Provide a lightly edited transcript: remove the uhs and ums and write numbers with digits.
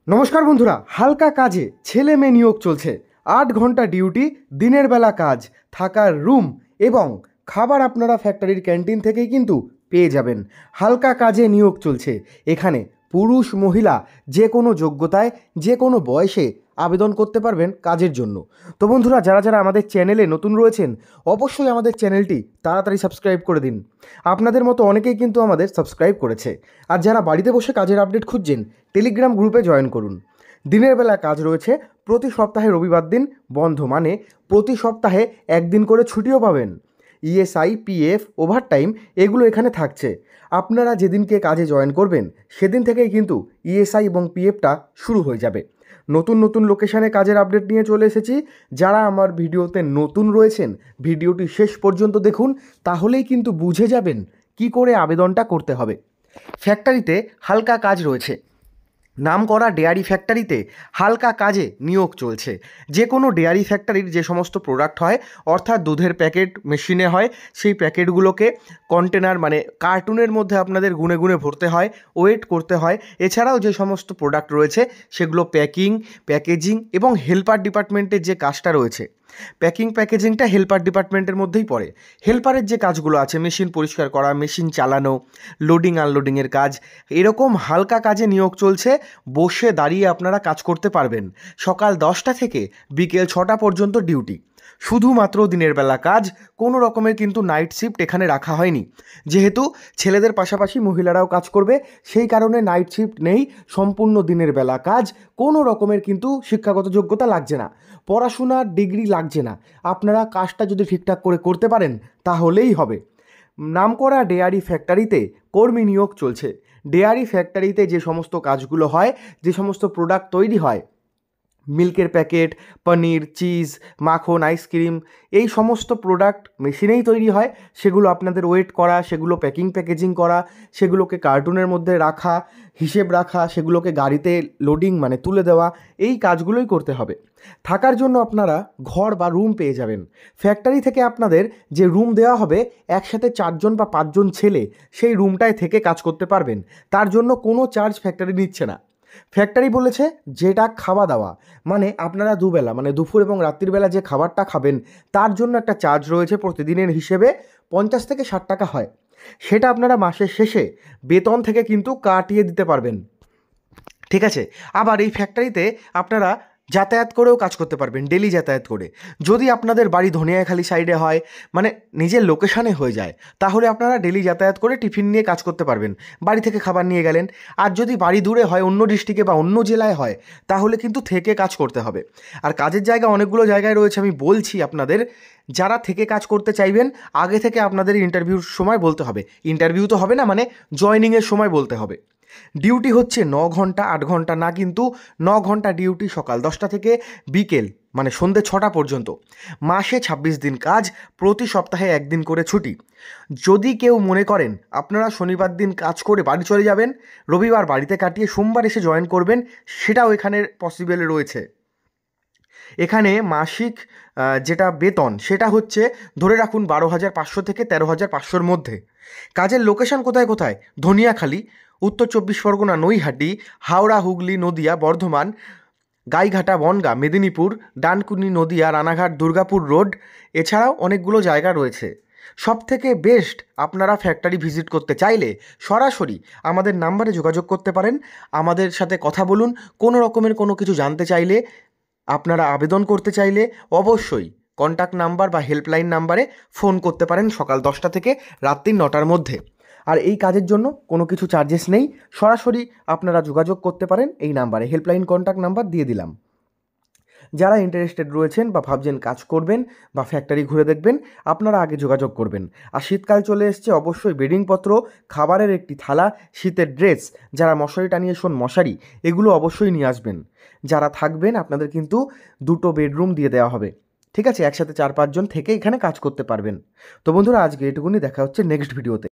নমস্কার বন্ধুরা, হালকা কাজে ছেলে মেয়ে নিয়োগ চলছে। 8 ঘন্টা ডিউটি, দিনের বেলা কাজ, থাকার রুম এবং খাবার আপনারা ফ্যাক্টরির ক্যান্টিন থেকেই কিন্তু পেয়ে যাবেন। হালকা কাজে নিয়োগ চলছে। এখানে পুরুষ মহিলা যে কোনো যোগ্যতায় যে কোনো বয়সে আবেদন করতে পারবেন কাজের জন্য। তো বন্ধুরা, যারা যারা আমাদের চ্যানেলে নতুন রয়েছেন অবশ্যই আমাদের চ্যানেলটি তাড়াতাড়ি সাবস্ক্রাইব করে দিন। আপনাদের মতো অনেকেই কিন্তু আমাদের সাবস্ক্রাইব করেছে। আর যারা বাড়িতে বসে কাজের আপডেট খুঁজছেন টেলিগ্রাম গ্রুপে জয়েন করুন। দিনের বেলা কাজ রয়েছে, প্রতি সপ্তাহে রবিবার দিন বন্ধ, মানে প্রতি সপ্তাহে একদিন করে ছুটিও পাবেন। ইএসআই, পিএফ, ওভারটাইম এগুলো এখানে থাকছে। আপনারা যেদিনকে কাজে জয়েন করবেন সেদিন থেকেই কিন্তু ইএসআই এবং পিএফটা শুরু হয়ে যাবে। নতুন নতুন লোকেশানে কাজের আপডেট নিয়ে চলে এসেছি। যারা আমার ভিডিওতে নতুন রয়েছেন ভিডিওটি শেষ পর্যন্ত দেখুন, তাহলেই কিন্তু বুঝে যাবেন কি করে আবেদনটা করতে হবে। ফ্যাক্টরিতে হালকা কাজ রয়েছে। নামকরা ডেয়ারি ফ্যাক্টরিতে হালকা কাজে নিয়োগ চলছে। যে কোনো ডেয়ারি ফ্যাক্টরির যে সমস্ত প্রোডাক্ট হয়, অর্থাৎ দুধের প্যাকেট মেশিনে হয়, সেই প্যাকেটগুলোকে কন্টেনার মানে কার্টুনের মধ্যে আপনাদের গুনে গুনে ভরতে হয়, ওয়েট করতে হয়। এছাড়াও যে সমস্ত প্রোডাক্ট রয়েছে সেগুলো প্যাকেজিং এবং হেল্পার ডিপার্টমেন্টের যে কাজটা রয়েছে, প্যাকেজিংটা হেল্পার ডিপার্টমেন্টের মধ্যেই পড়ে। হেল্পারের যে কাজগুলো আছে, মেশিন পরিষ্কার করা, মেশিন চালানো, লোডিং আনলোডিংয়ের কাজ, এরকম হালকা কাজে নিয়োগ চলছে। বসে দাঁড়িয়ে আপনারা কাজ করতে পারবেন। সকাল 10টা থেকে বিকেল 6টা পর্যন্ত ডিউটি। শুধুমাত্র দিনের বেলা কাজ, কোনো রকমের কিন্তু নাইট শিফট এখানে রাখা হয়নি। যেহেতু ছেলেদের পাশাপাশি মহিলারাও কাজ করবে, সেই কারণে নাইট শিফট নেই, সম্পূর্ণ দিনের বেলা কাজ। কোনো রকমের কিন্তু শিক্ষাগত যোগ্যতা লাগছে না, পড়াশোনার ডিগ্রি লাগছে না। আপনারা কাজটা যদি ঠিকঠাক করে করতে পারেন তাহলেই হবে। নামকরা ডেয়ারি ফ্যাক্টরিতে কর্মী নিয়োগ চলছে। ডেয়ারি ফ্যাক্টরিতে যে সমস্ত কাজগুলো হয়, যে সমস্ত প্রোডাক্ট তৈরি হয়, মিল্কের প্যাকেট, পনির, চিজ, মাখন, আইসক্রিম, এই সমস্ত প্রোডাক্ট মেশিনেই তৈরি হয়। সেগুলো আপনাদের ওয়েট করা, সেগুলো প্যাকেজিং করা, সেগুলোকে কার্টুনের মধ্যে রাখা, হিসেব রাখা, সেগুলোকে গাড়িতে লোডিং মানে তুলে দেওয়া, এই কাজগুলোই করতে হবে। থাকার জন্য আপনারা ঘর বা রুম পেয়ে যাবেন। ফ্যাক্টরি থেকে আপনাদের যে রুম দেওয়া হবে, একসাথে 4 জন বা 5 জন ছেলে সেই রুমটায় থেকে কাজ করতে পারবেন। তার জন্য কোনো চার্জ ফ্যাক্টরি নিচ্ছে না। ফ্যাক্টরি বলেছে যেটা খাওয়া দাওয়া, মানে আপনারা দুবেলা মানে দুপুর এবং রাত্রিবেলা যে খাবারটা খাবেন তার জন্য একটা চার্জ রয়েছে, প্রতিদিনের হিসেবে 50 থেকে 60 টাকা হয়। সেটা আপনারা মাসের শেষে বেতন থেকে কিন্তু কাটিয়ে দিতে পারবেন। ঠিক আছে। আবার এই ফ্যাক্টরিতে আপনারা যাতায়াত করেও কাজ করতে পারবেন, ডেলি যাতায়াত করে। যদি আপনাদের বাড়ি ধনিয়াখালী সাইডে হয়, মানে নিজের লোকেশানে হয়ে যায়, তাহলে আপনারা ডেলি যাতায়াত করে টিফিন নিয়ে কাজ করতে পারবেন, বাড়ি থেকে খাবার নিয়ে গেলেন। আর যদি বাড়ি দূরে হয়, অন্য ডিস্ট্রিক্টে বা অন্য জেলায় হয়, তাহলে কিন্তু থেকে কাজ করতে হবে। আর কাজের জায়গা অনেকগুলো জায়গায় রয়েছে, আমি বলছি আপনাদের। যারা থেকে কাজ করতে চাইবেন আগে থেকে আপনাদের ইন্টারভিউর সময় বলতে হবে। ইন্টারভিউ তো হবে না, মানে জয়নিংয়ের সময় বলতে হবে। ডিউটি হচ্ছে 9 ঘন্টা, 8 ঘন্টা না, কিন্তু 9 ঘন্টা ডিউটি, সকাল 10টা থেকে বিকেল মানে সন্ধ্যে 6টা পর্যন্ত। মাসে 26 দিন কাজ, প্রতি সপ্তাহে একদিন করে ছুটি। যদি কেউ মনে করেন আপনারা শনিবার দিন কাজ করে বাড়ি চলে যাবেন, রবিবার বাড়িতে কাটিয়ে সোমবার এসে জয়েন করবেন, সেটাও এখানে পসিবল রয়েছে। এখানে মাসিক যেটা বেতন সেটা হচ্ছে ধরে রাখুন 12,500 থেকে 13,500-র মধ্যে। কাজের লোকেশন কোথায় কোথায়? ধনিয়াখালী, উত্তর 24 পরগনা, নৈহাটি, হাওড়া, হুগলি, নদিয়া, বর্ধমান, গাইঘাটা, বনগাঁ, মেদিনীপুর, ডানকুনি, নদিয়া, রানাঘাট, দুর্গাপুর রোড। এছাড়াও অনেকগুলো জায়গা রয়েছে। সবথেকে বেস্ট, আপনারা ফ্যাক্টরি ভিজিট করতে চাইলে সরাসরি আমাদের নাম্বারে যোগাযোগ করতে পারেন। আমাদের সাথে কথা বলুন। কোনো রকমের কোনো কিছু জানতে চাইলে, আপনারা আবেদন করতে চাইলে অবশ্যই কন্ট্যাক্ট নাম্বার বা হেল্পলাইন নাম্বারে ফোন করতে পারেন সকাল 10টা থেকে রাত্রি 9টার মধ্যে। আর এই কাজের জন্য কোনো কিছু চার্জেস নেই, সরাসরি আপনারা যোগাযোগ করতে পারেন এই নাম্বারে। হেল্পলাইন কন্ট্যাক্ট নাম্বার দিয়ে দিলাম। যারা ইন্টারেস্টেড রয়েছেন বা ভাবছেন কাজ করবেন বা ফ্যাক্টরি ঘুরে দেখবেন, আপনারা আগে যোগাযোগ করবেন। আর শীতকাল চলে এসছে, অবশ্যই বেডিংপত্র, খাবারের একটি থালা, শীতের ড্রেস, যারা মশারি টানিয়ে শোন মশারি, এগুলো অবশ্যই নিয়ে আসবেন। যারা থাকবেন আপনাদের কিন্তু 2টো বেডরুম দিয়ে দেওয়া হবে। ঠিক আছে, একসাথে 4-5 জন থেকে এখানে কাজ করতে পারবেন। তো বন্ধুরা, আজকে এটুকুনি, দেখা হচ্ছে নেক্সট ভিডিওতে।